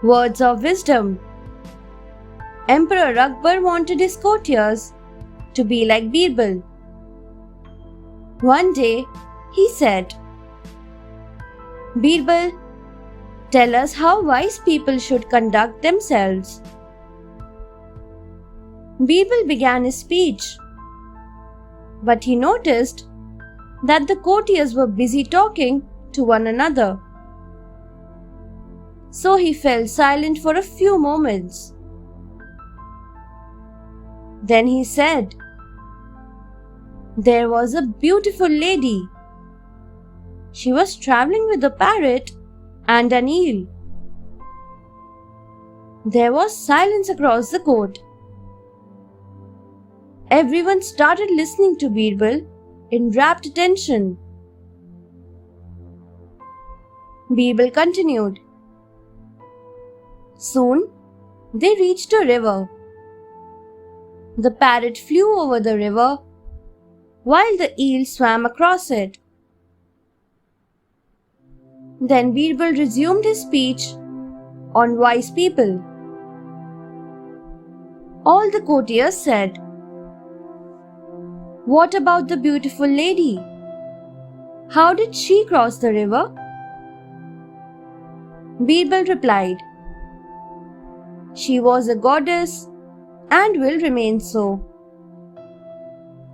Words of wisdom. Emperor Akbar wanted his courtiers to be like Birbal. One day, he said, "Birbal, tell us how wise people should conduct themselves." Birbal began his speech, but he noticed that the courtiers were busy talking to one another. So he fell silent for a few moments. Then he said, "There was a beautiful lady. She was traveling with a parrot and an eel." There was silence across the court. Everyone started listening to Birbal in rapt attention. Birbal continued. Soon, they reached a river. The parrot flew over the river while the eel swam across it. Then Birbal resumed his speech on wise people. All the courtiers said, "What about the beautiful lady? How did she cross the river?" Birbal replied, "She was a goddess and will remain so."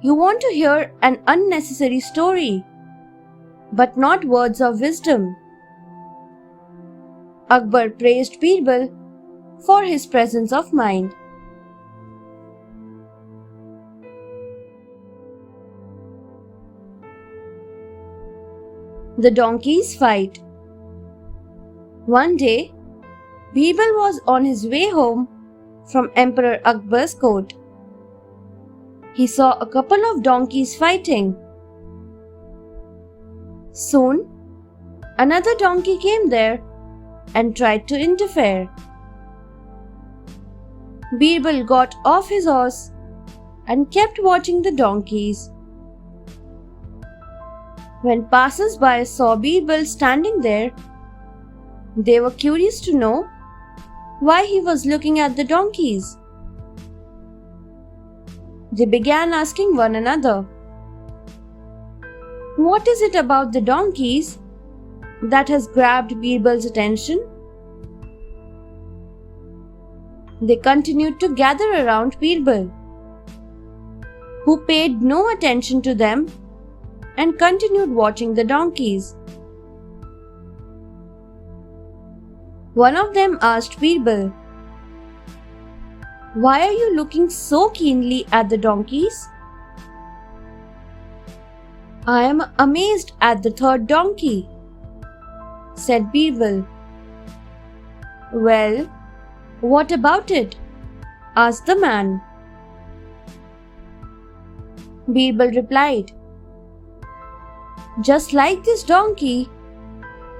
You want to hear an unnecessary story, but not words of wisdom. Akbar praised Birbal for his presence of mind. The donkeys fight. One day, Birbal was on his way home from Emperor Akbar's court. He saw a couple of donkeys fighting. Soon, another donkey came there and tried to interfere. Birbal got off his horse and kept watching the donkeys. When passers-by saw Birbal standing there, they were curious to know why he was looking at the donkeys. They began asking one another, "What is it about the donkeys that has grabbed Birbal's attention?" They continued to gather around Birbal, who paid no attention to them and continued watching the donkeys. One of them asked Birbal, "Why are you looking so keenly at the donkeys?" "I am amazed at the third donkey," said Birbal. "Well, what about it?" asked the man. Birbal replied, "Just like this donkey,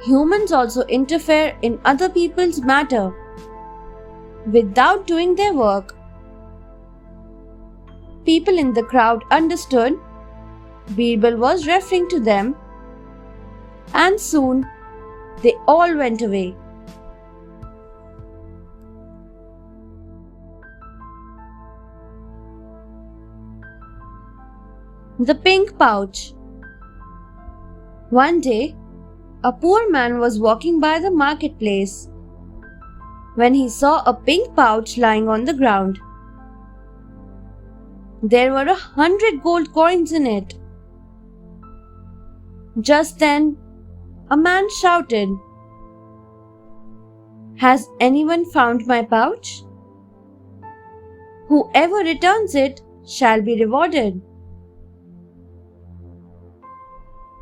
humans also interfere in other people's matter without doing their work." People in the crowd understood Birbal was referring to them, and soon they all went away. The pink pouch. One day, a poor man was walking by the marketplace when he saw a pink pouch lying on the ground. There were 100 gold coins in it. Just then, a man shouted, "Has anyone found my pouch? Whoever returns it shall be rewarded."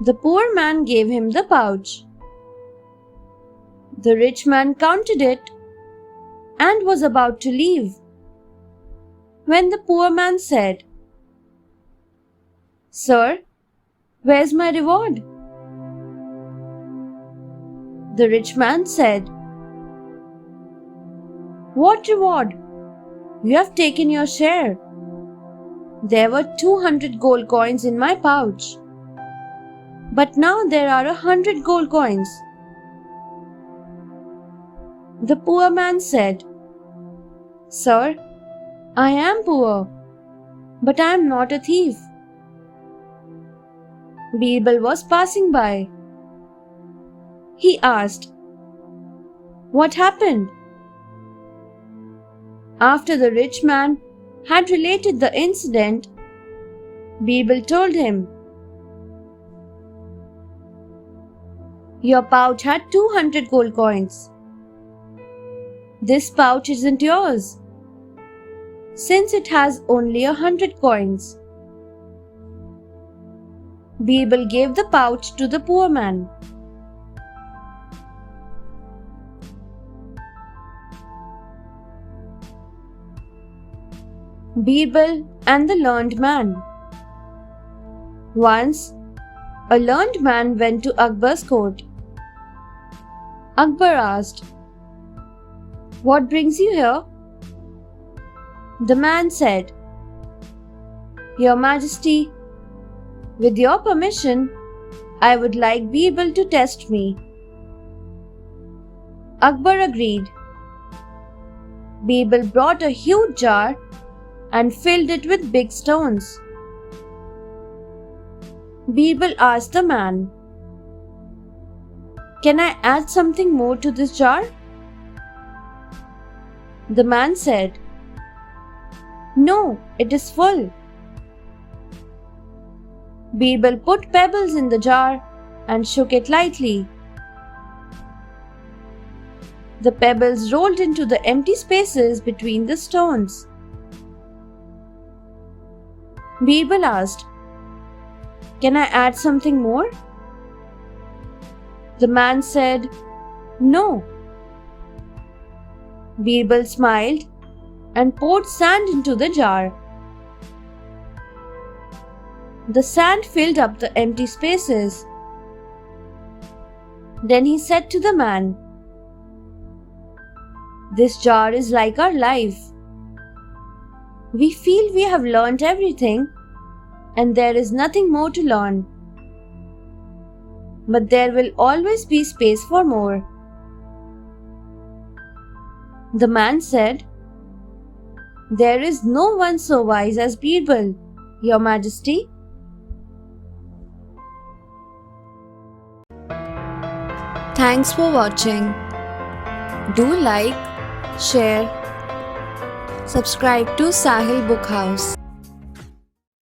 The poor man gave him the pouch. The rich man counted it and was about to leave when the poor man said, "Sir, where's my reward?" The rich man said, "What reward? You have taken your share. There were 200 gold coins in my pouch, but now there are 100 gold coins." The poor man said, "Sir, I am poor, but I am not a thief." Birbal was passing by. He asked, "What happened?" After the rich man had related the incident, Birbal told him, "Your pouch had 200 gold coins. This pouch isn't yours, since it has only 100 coins." Birbal gave the pouch to the poor man. Birbal and the learned man. Once, a learned man went to Akbar's court. Akbar asked, "What brings you here?" The man said, "Your Majesty, with your permission, I would like Birbal to test me." Akbar agreed. Birbal brought a huge jar and filled it with big stones. Birbal asked the man, "Can I add something more to this jar?" The man said, "No, it is full." Birbal put pebbles in the jar and shook it lightly. The pebbles rolled into the empty spaces between the stones. Birbal asked, "Can I add something more?" The man said, "No." Birbal smiled and poured sand into the jar. The sand filled up the empty spaces. Then he said to the man, "This jar is like our life. We feel we have learnt everything and there is nothing more to learn. But there will always be space for more." The man said, "There is no one so wise as Birbal, Your Majesty." Thanks for watching. Do like, share, subscribe to Sahil Book House.